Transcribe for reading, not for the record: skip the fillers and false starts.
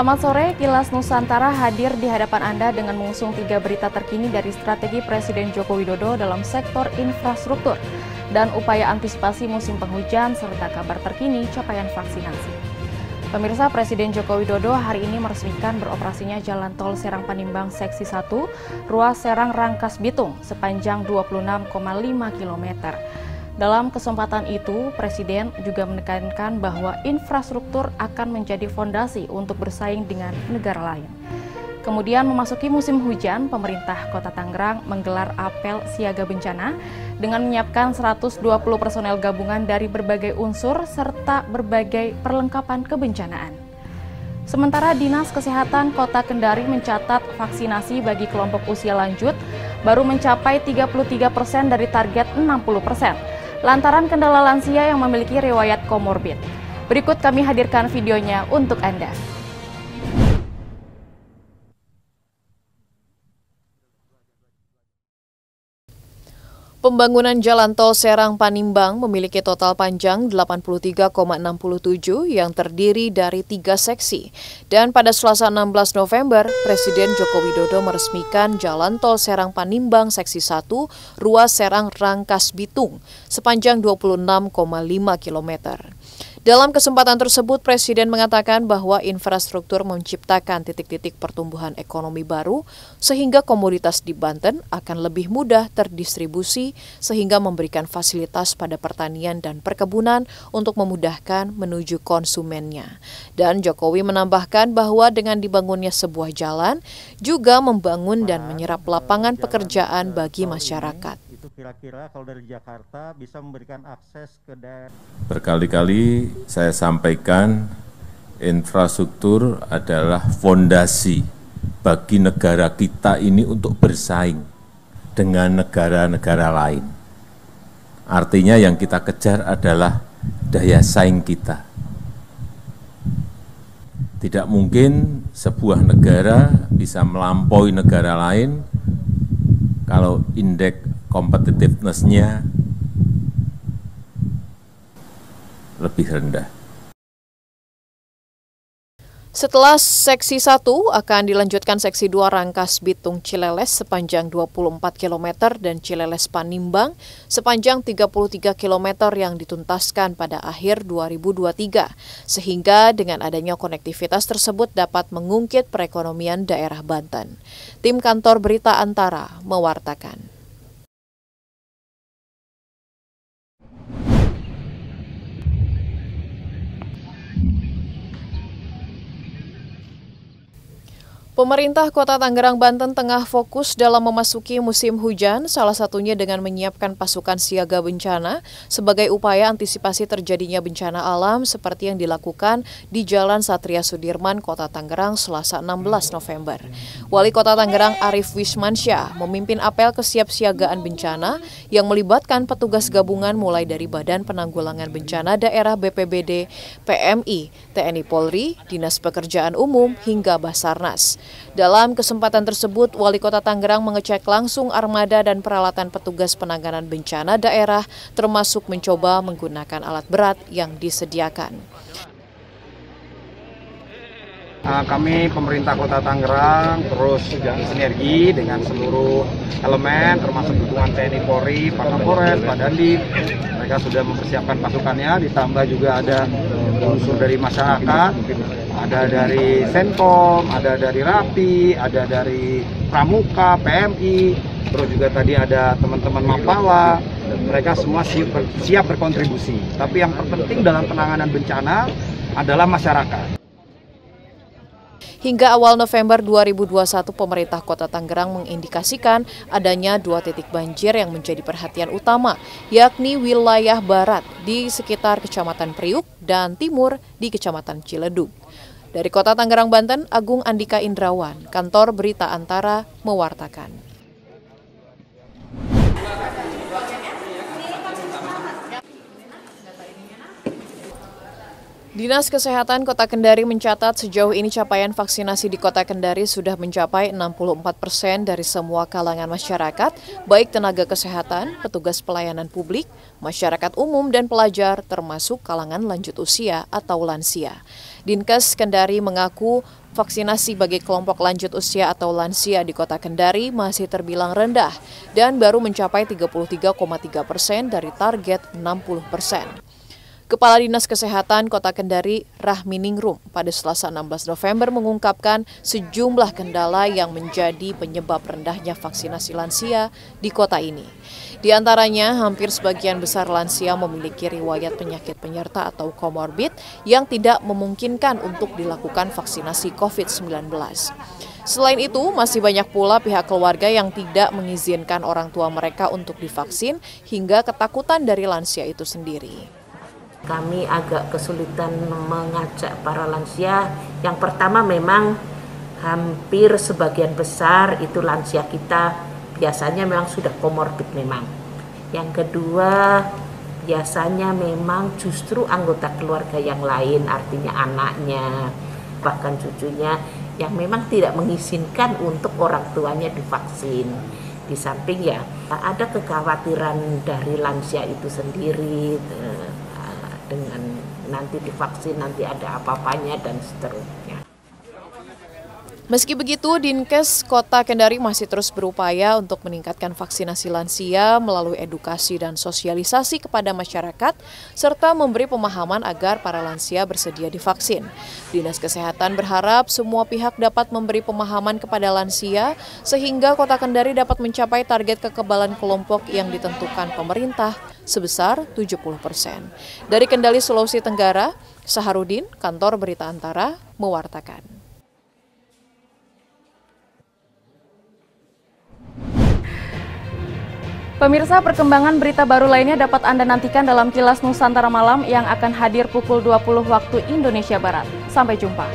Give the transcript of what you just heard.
Selamat sore, Kilas Nusantara hadir di hadapan Anda dengan mengusung 3 berita terkini dari strategi Presiden Joko Widodo dalam sektor infrastruktur dan upaya antisipasi musim penghujan serta kabar terkini capaian vaksinasi. Pemirsa, Presiden Joko Widodo hari ini meresmikan beroperasinya Jalan Tol Serang Panimbang Seksi 1, ruas Serang Rangkas Bitung sepanjang 26,5 km. Dalam kesempatan itu, Presiden juga menekankan bahwa infrastruktur akan menjadi fondasi untuk bersaing dengan negara lain. Kemudian memasuki musim hujan, pemerintah Kota Tangerang menggelar apel siaga bencana dengan menyiapkan 120 personel gabungan dari berbagai unsur serta berbagai perlengkapan kebencanaan. Sementara Dinas Kesehatan Kota Kendari mencatat vaksinasi bagi kelompok usia lanjut baru mencapai 33% dari target 60%. Lantaran kendala lansia yang memiliki riwayat komorbid. Berikut kami hadirkan videonya untuk Anda. Pembangunan Jalan Tol Serang Panimbang memiliki total panjang 83,67 yang terdiri dari 3 seksi. Dan pada Selasa 16 November, Presiden Joko Widodo meresmikan Jalan Tol Serang Panimbang Seksi 1, ruas Serang Rangkas Bitung, sepanjang 26,5 km. Dalam kesempatan tersebut, Presiden mengatakan bahwa infrastruktur menciptakan titik-titik pertumbuhan ekonomi baru, sehingga komoditas di Banten akan lebih mudah terdistribusi, sehingga memberikan fasilitas pada pertanian dan perkebunan untuk memudahkan menuju konsumennya. Dan Jokowi menambahkan bahwa dengan dibangunnya sebuah jalan, juga membangun dan menyerap lapangan pekerjaan bagi masyarakat. Kira-kira kalau dari Jakarta bisa memberikan akses ke daerah. Berkali-kali saya sampaikan infrastruktur adalah fondasi bagi negara kita ini untuk bersaing dengan negara-negara lain. Artinya yang kita kejar adalah daya saing kita. Tidak mungkin sebuah negara bisa melampaui negara lain kalau indeks competitiveness-nya lebih rendah. Setelah seksi 1 akan dilanjutkan seksi 2 Rangkas Bitung Cileles sepanjang 24 km dan Cileles Panimbang sepanjang 33 km yang dituntaskan pada akhir 2023. Sehingga dengan adanya konektivitas tersebut dapat mengungkit perekonomian daerah Banten. Tim Kantor Berita Antara mewartakan. Pemerintah Kota Tangerang, Banten tengah fokus dalam memasuki musim hujan, salah satunya dengan menyiapkan pasukan siaga bencana sebagai upaya antisipasi terjadinya bencana alam seperti yang dilakukan di Jalan Satria Sudirman, Kota Tangerang, Selasa 16 November. Wali Kota Tangerang Arif Wismansyah memimpin apel kesiapsiagaan bencana yang melibatkan petugas gabungan mulai dari Badan Penanggulangan Bencana Daerah BPBD, PMI, TNI Polri, Dinas Pekerjaan Umum, hingga Basarnas. Dalam kesempatan tersebut, Wali Kota Tangerang mengecek langsung armada dan peralatan petugas penanganan bencana daerah, termasuk mencoba menggunakan alat berat yang disediakan. Kami pemerintah Kota Tangerang terus sinergi dengan seluruh elemen, termasuk dukungan TNI Polri, Pak Kapolres, Pak Dandim. Mereka sudah mempersiapkan pasukannya, ditambah juga ada unsur dari masyarakat, ada dari Senkom, ada dari Rapi, ada dari Pramuka, PMI, terus juga tadi ada teman-teman Mapala. Mereka semua siap berkontribusi. Tapi yang terpenting dalam penanganan bencana adalah masyarakat. Hingga awal November 2021, pemerintah Kota Tangerang mengindikasikan adanya 2 titik banjir yang menjadi perhatian utama, yakni wilayah barat di sekitar Kecamatan Priuk dan timur di Kecamatan Ciledug. Dari Kota Tangerang, Banten, Agung Andika Indrawan, Kantor Berita Antara, mewartakan. Dinas Kesehatan Kota Kendari mencatat sejauh ini capaian vaksinasi di Kota Kendari sudah mencapai 64% dari semua kalangan masyarakat, baik tenaga kesehatan, petugas pelayanan publik, masyarakat umum, dan pelajar, termasuk kalangan lanjut usia atau lansia. Dinkes Kendari mengaku vaksinasi bagi kelompok lanjut usia atau lansia di Kota Kendari masih terbilang rendah dan baru mencapai 33,3% dari target 60%. Kepala Dinas Kesehatan Kota Kendari, Rahminingrum, pada Selasa 16 November mengungkapkan sejumlah kendala yang menjadi penyebab rendahnya vaksinasi lansia di kota ini. Di antaranya, hampir sebagian besar lansia memiliki riwayat penyakit penyerta atau komorbid yang tidak memungkinkan untuk dilakukan vaksinasi COVID-19. Selain itu, masih banyak pula pihak keluarga yang tidak mengizinkan orang tua mereka untuk divaksin hingga ketakutan dari lansia itu sendiri. Kami agak kesulitan mengajak para lansia. Yang pertama memang hampir sebagian besar itu lansia kita biasanya memang sudah komorbid memang. Yang kedua biasanya memang justru anggota keluarga yang lain, artinya anaknya, bahkan cucunya yang memang tidak mengizinkan untuk orang tuanya divaksin. Di samping ya ada kekhawatiran dari lansia itu sendiri, dengan nanti divaksin nanti ada apa-apanya dan seterusnya. Meski begitu, Dinkes Kota Kendari masih terus berupaya untuk meningkatkan vaksinasi lansia melalui edukasi dan sosialisasi kepada masyarakat, serta memberi pemahaman agar para lansia bersedia divaksin. Dinas Kesehatan berharap semua pihak dapat memberi pemahaman kepada lansia, sehingga Kota Kendari dapat mencapai target kekebalan kelompok yang ditentukan pemerintah sebesar 70%. Dari Kendari, Sulawesi Tenggara, Saharudin, Kantor Berita Antara, mewartakan. Pemirsa, perkembangan berita baru lainnya dapat Anda nantikan dalam Kilas Nusantara Malam yang akan hadir pukul 20 waktu Indonesia Barat. Sampai jumpa.